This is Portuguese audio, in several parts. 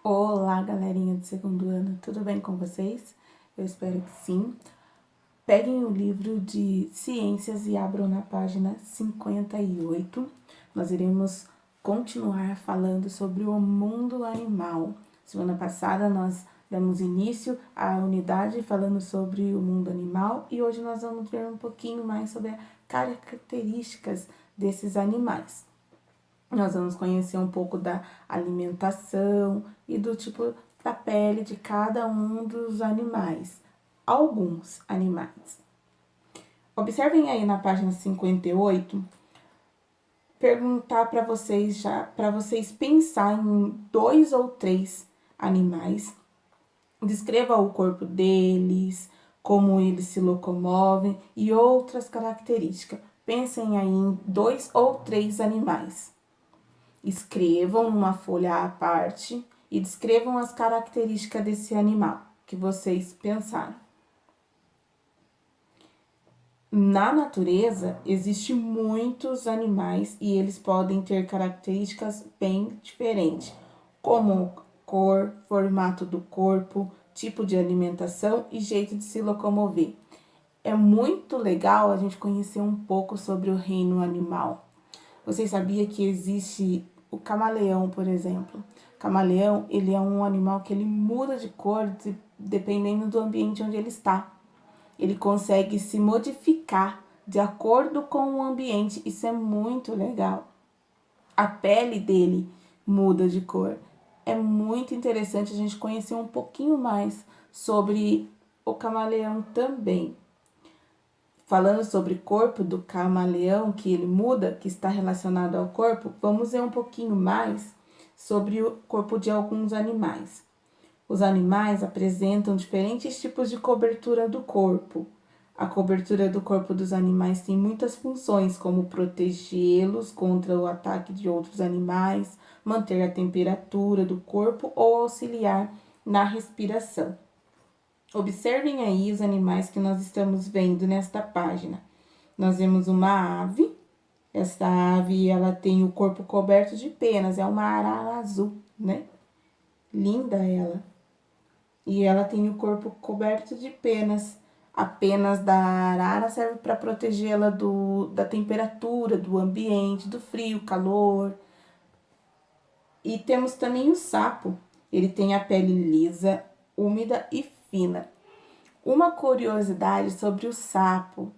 Olá, galerinha do segundo ano, tudo bem com vocês? Eu espero que sim. Peguem o livro de ciências e abram na página 58. Nós iremos continuar falando sobre o mundo animal. Semana passada nós demos início à unidade falando sobre o mundo animal e hoje nós vamos ver um pouquinho mais sobre as características desses animais. Nós vamos conhecer um pouco da alimentação e do tipo da pele de cada um dos animais. Alguns animais. Observem aí na página 58, perguntar para vocês pensar em 2 ou 3 animais. Descreva o corpo deles, como eles se locomovem e outras características. Pensem aí em 2 ou 3 animais. Escrevam numa folha à parte e descrevam as características desse animal que vocês pensaram. Na natureza, existem muitos animais e eles podem ter características bem diferentes, como cor, formato do corpo, tipo de alimentação e jeito de se locomover. É muito legal a gente conhecer um pouco sobre o reino animal. Vocês sabiam que existe o camaleão, por exemplo? O camaleão, ele é um animal que ele muda de cor dependendo do ambiente onde ele está. Ele consegue se modificar de acordo com o ambiente. Isso é muito legal. A pele dele muda de cor. É muito interessante a gente conhecer um pouquinho mais sobre o camaleão também. Falando sobre o corpo do camaleão, que ele muda, que está relacionado ao corpo, vamos ver um pouquinho mais sobre o corpo de alguns animais. Os animais apresentam diferentes tipos de cobertura do corpo. A cobertura do corpo dos animais tem muitas funções, como protegê-los contra o ataque de outros animais, manter a temperatura do corpo ou auxiliar na respiração. Observem aí os animais que nós estamos vendo nesta página. Nós vemos uma ave. Esta ave, ela tem o corpo coberto de penas. É uma arara azul, né? Linda ela. E ela tem o corpo coberto de penas. A penas da arara serve para protegê-la da temperatura, do ambiente, do frio, calor. E temos também o sapo. Ele tem a pele lisa, úmida e fina. Uma curiosidade sobre o sapo.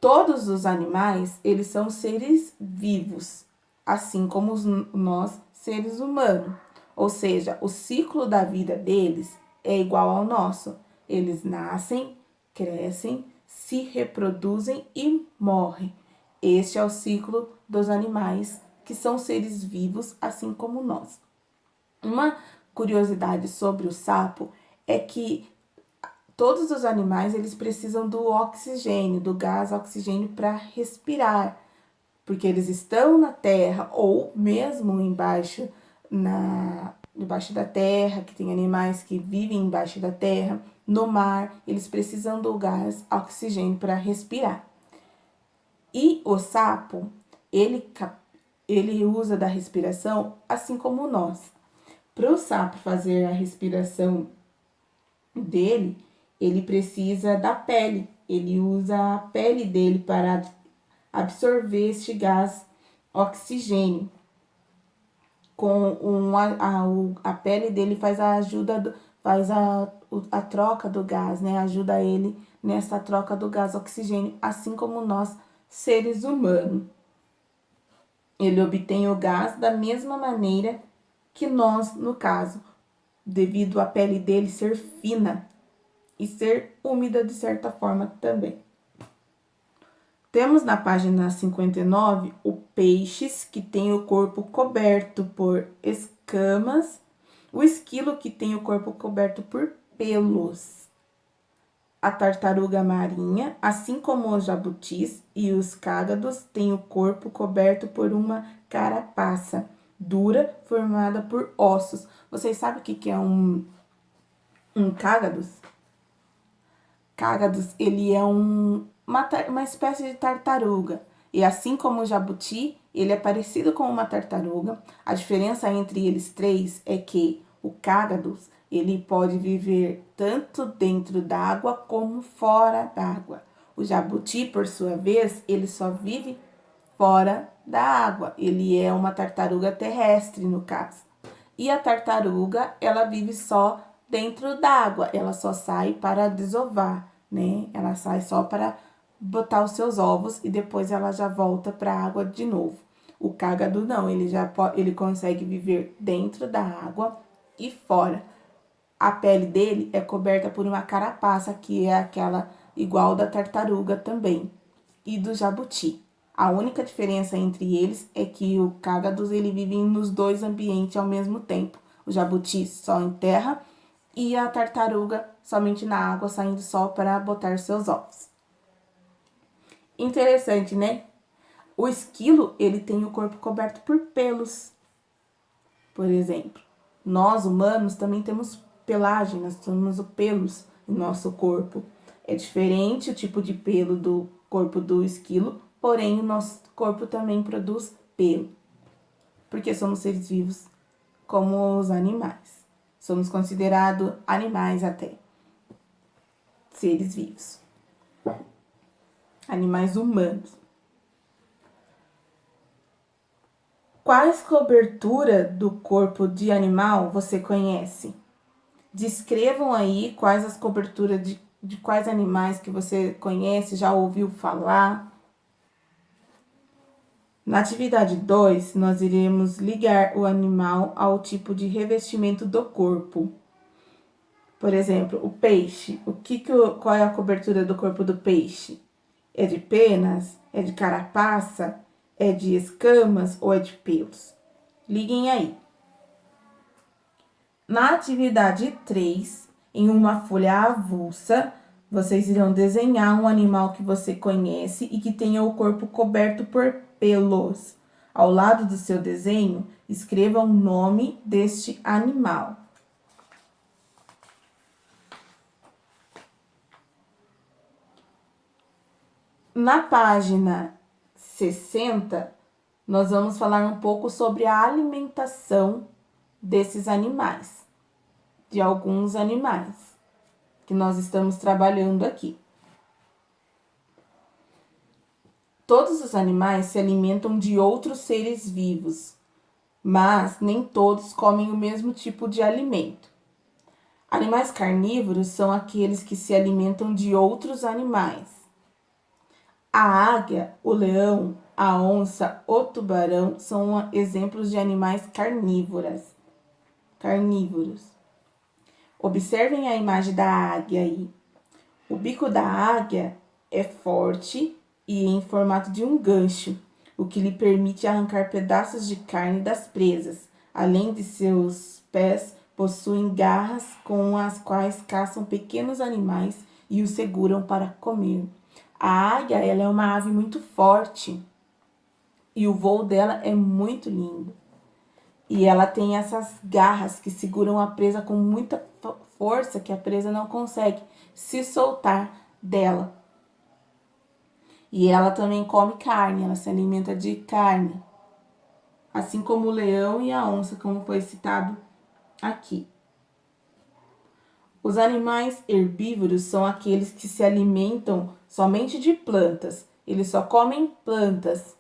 Todos os animais, eles são seres vivos, assim como nós, seres humanos. Ou seja, o ciclo da vida deles é igual ao nosso. Eles nascem, crescem, se reproduzem e morrem. Este é o ciclo dos animais, que são seres vivos, assim como nós. Uma curiosidade sobre o sapo é que todos os animais, eles precisam do oxigênio, do gás oxigênio para respirar, porque eles estão na terra ou mesmo debaixo da terra, que tem animais que vivem embaixo da terra, no mar, eles precisam do gás oxigênio para respirar. E o sapo, ele usa da respiração assim como nós. Para o sapo fazer a respiração dele, ele precisa da pele. Ele usa a pele dele para absorver este gás oxigênio. A pele dele faz a ajuda, faz a troca do gás, né? Ajuda ele nessa troca do gás oxigênio, assim como nós, seres humanos. Ele obtém o gás da mesma maneira que nós, no caso, devido à pele dele ser fina e ser úmida de certa forma também. Temos na página 59 o peixes, que tem o corpo coberto por escamas, o esquilo, que tem o corpo coberto por pelos, a tartaruga marinha, assim como os jabutis e os cágados, têm o corpo coberto por uma carapaça dura formada por ossos. Vocês sabem o que é um cágados? Cágados, ele é uma espécie de tartaruga. E assim como o jabuti, ele é parecido com uma tartaruga. A diferença entre eles três é que O cágado, ele pode viver tanto dentro d'água como fora d'água. O jabuti, por sua vez, ele só vive fora da água. Ele é uma tartaruga terrestre, no caso. E a tartaruga, ela vive só dentro d'água. Ela só sai para desovar, né? Ela sai só para botar os seus ovos e depois ela já volta para a água de novo. O cágado não, ele consegue viver dentro da água e fora. A pele dele é coberta por uma carapaça, que é aquela igual da tartaruga também, e do jabuti. A única diferença entre eles é que o cágado ele vive nos dois ambientes ao mesmo tempo. O jabuti só em terra e a tartaruga somente na água, saindo só para botar seus ovos. Interessante, né? O esquilo, ele tem o corpo coberto por pelos, por exemplo. Nós, humanos, também temos pelagem, nós temos pelos no nosso corpo. É diferente o tipo de pelo do corpo do esquilo, porém o nosso corpo também produz pelo, porque somos seres vivos como os animais. Somos considerados animais até, seres vivos. Animais humanos. Quais coberturas do corpo de animal você conhece? Descrevam aí quais as coberturas de quais animais que você conhece, já ouviu falar. Na atividade 2, nós iremos ligar o animal ao tipo de revestimento do corpo. Por exemplo, o peixe. Qual é a cobertura do corpo do peixe? É de penas? É de carapaça? É de escamas ou é de pelos? Liguem aí. Na atividade 3, em uma folha avulsa, vocês irão desenhar um animal que você conhece e que tenha o corpo coberto por pelos. Ao lado do seu desenho, escreva o nome deste animal. Na página 60, nós vamos falar um pouco sobre a alimentação desses animais, de alguns animais que nós estamos trabalhando aqui. Todos os animais se alimentam de outros seres vivos, mas nem todos comem o mesmo tipo de alimento. Animais carnívoros são aqueles que se alimentam de outros animais. A águia, o leão, a onça, o tubarão são exemplos de animais carnívoros. Observem a imagem da águia aí. O bico da águia é forte e em formato de um gancho, o que lhe permite arrancar pedaços de carne das presas. Além de seus pés, possuem garras com as quais caçam pequenos animais e os seguram para comer. A águia, ela é uma ave muito forte e o voo dela é muito lindo. E ela tem essas garras que seguram a presa com muita força, que a presa não consegue se soltar dela. E ela também come carne, ela se alimenta de carne. Assim como o leão e a onça, como foi citado aqui. Os animais herbívoros são aqueles que se alimentam somente de plantas. Eles só comem plantas.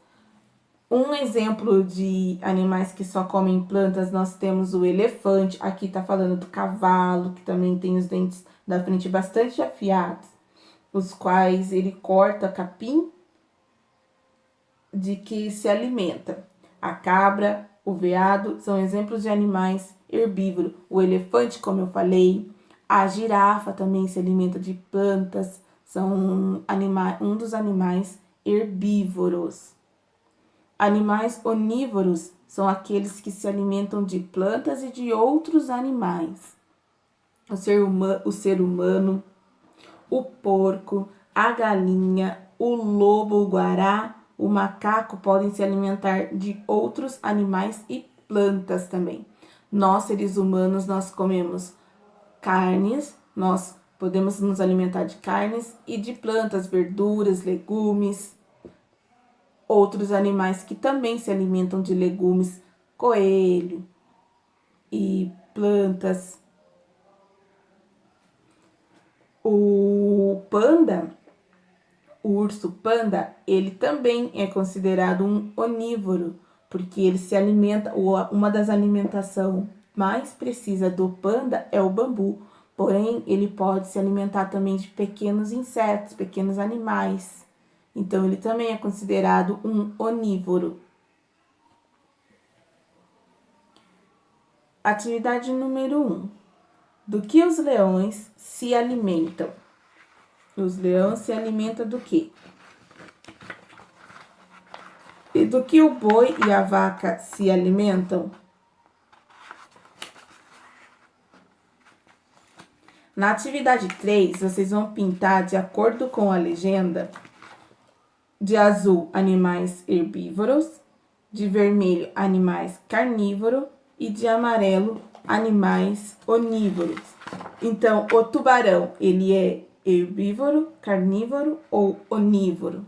Um exemplo de animais que só comem plantas, nós temos o elefante. Aqui tá falando do cavalo, que também tem os dentes da frente bastante afiados, os quais ele corta capim de que se alimenta. A cabra, o veado são exemplos de animais herbívoros. O elefante, como eu falei, a girafa também se alimenta de plantas, são um dos animais herbívoros. Animais onívoros são aqueles que se alimentam de plantas e de outros animais. O ser humano, o porco, a galinha, o lobo, o guará, o macaco podem se alimentar de outros animais e plantas também. Nós, seres humanos, nós comemos carnes, nós podemos nos alimentar de carnes e de plantas, verduras, legumes. Outros animais que também se alimentam de legumes, coelho e plantas. O panda, o urso panda, ele também é considerado um onívoro, porque ele se alimenta, uma das alimentações mais precisas do panda é o bambu. Porém, ele pode se alimentar também de pequenos insetos, pequenos animais. Então, ele também é considerado um onívoro. Atividade número 1. Do que os leões se alimentam? Os leões se alimentam do quê? E do que o boi e a vaca se alimentam? Na atividade 3, vocês vão pintar de acordo com a legenda: de azul, animais herbívoros, de vermelho, animais carnívoros e de amarelo, animais onívoros. Então, o tubarão, ele é herbívoro, carnívoro ou onívoro?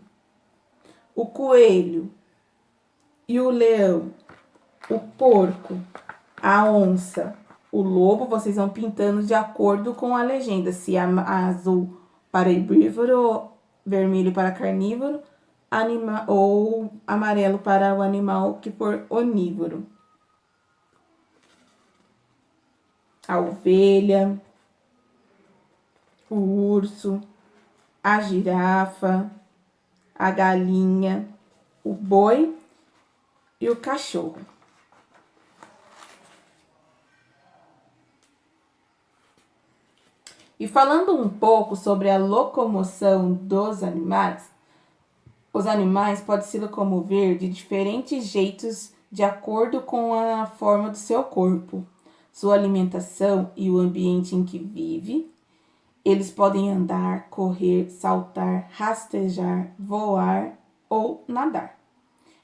O coelho e o leão, o porco, a onça, o lobo, vocês vão pintando de acordo com a legenda. Se é azul para herbívoro, vermelho para carnívoro, ou amarelo para o animal que for onívoro. A ovelha, o urso, a girafa, a galinha, o boi e o cachorro. E falando um pouco sobre a locomoção dos animais, os animais podem se locomover de diferentes jeitos de acordo com a forma do seu corpo, sua alimentação e o ambiente em que vive. Eles podem andar, correr, saltar, rastejar, voar ou nadar.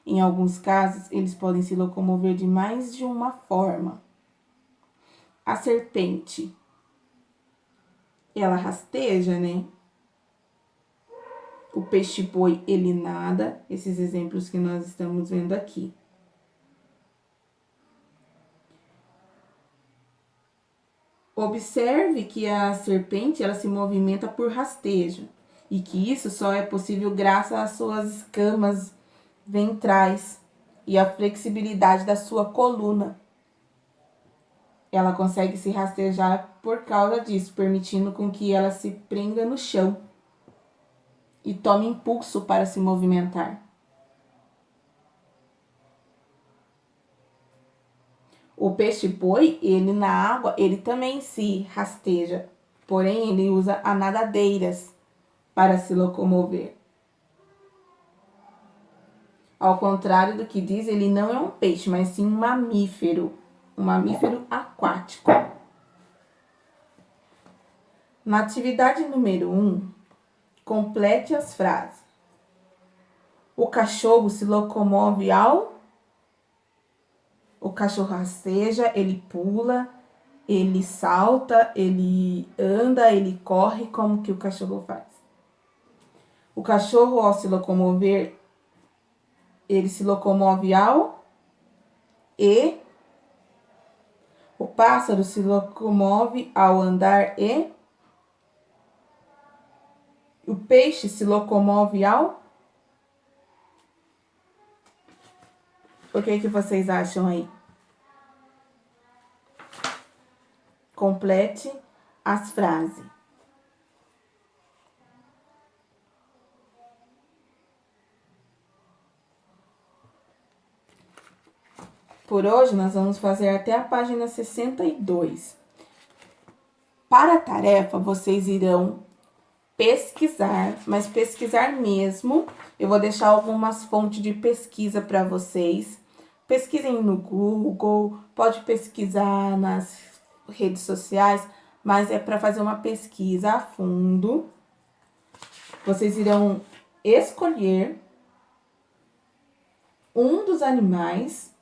Em alguns casos, eles podem se locomover de mais de uma forma. A serpente, ela rasteja, né? O peixe-boi, ele nada. Esses exemplos que nós estamos vendo aqui. Observe que a serpente, ela se movimenta por rastejo. E que isso só é possível graças às suas escamas ventrais e à flexibilidade da sua coluna. Ela consegue se rastejar por causa disso, permitindo com que ela se prenda no chão e tome impulso para se movimentar. O peixe-boi, ele na água, ele também se rasteja, porém ele usa a nadadeiras para se locomover. Ao contrário do que diz, ele não é um peixe, mas sim um mamífero aquático. Na atividade número 1, complete as frases. O cachorro se locomove ao... O cachorro rasteja, ele pula, ele salta, ele anda, ele corre. Como que o cachorro faz? O cachorro, ao se locomover, ele se locomove ao... E... O pássaro se locomove ao andar e... O peixe se locomove ao... O que vocês acham aí? Complete as frases. Por hoje, nós vamos fazer até a página 62. Para a tarefa, vocês irão pesquisar, mas pesquisar mesmo. Eu vou deixar algumas fontes de pesquisa para vocês. Pesquisem no Google, pode pesquisar nas redes sociais, mas é para fazer uma pesquisa a fundo. Vocês irão escolher um dos animais,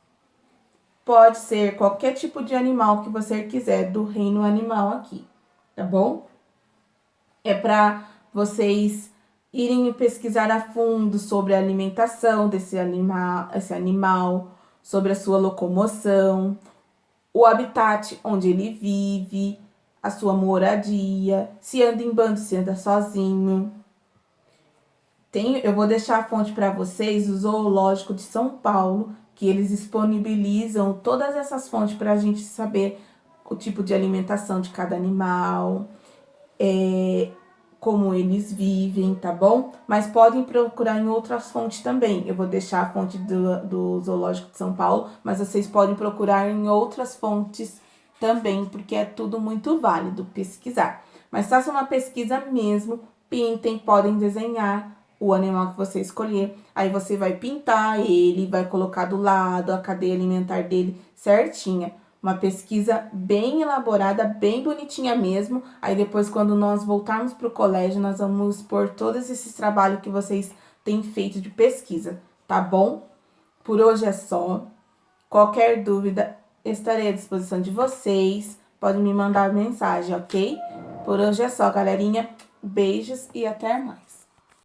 pode ser qualquer tipo de animal que você quiser, do reino animal aqui, tá bom? É para vocês irem pesquisar a fundo sobre a alimentação desse animal, sobre a sua locomoção, o habitat onde ele vive, a sua moradia, se anda em bando, se anda sozinho. Eu vou deixar a fonte para vocês, o Zoológico de São Paulo, que eles disponibilizam todas essas fontes para a gente saber o tipo de alimentação de cada animal, como eles vivem, tá bom? Mas podem procurar em outras fontes também. Eu vou deixar a fonte do Zoológico de São Paulo, mas vocês podem procurar em outras fontes também, porque é tudo muito válido pesquisar. Mas façam uma pesquisa mesmo, pintem, podem desenhar o animal que você escolher. Aí você vai pintar ele, vai colocar do lado a cadeia alimentar dele certinha. Uma pesquisa bem elaborada, bem bonitinha mesmo. Aí depois, quando nós voltarmos para o colégio, nós vamos expor todos esses trabalhos que vocês têm feito de pesquisa, tá bom? Por hoje é só. Qualquer dúvida, estarei à disposição de vocês. Podem me mandar mensagem, ok? Por hoje é só, galerinha. Beijos e até mais.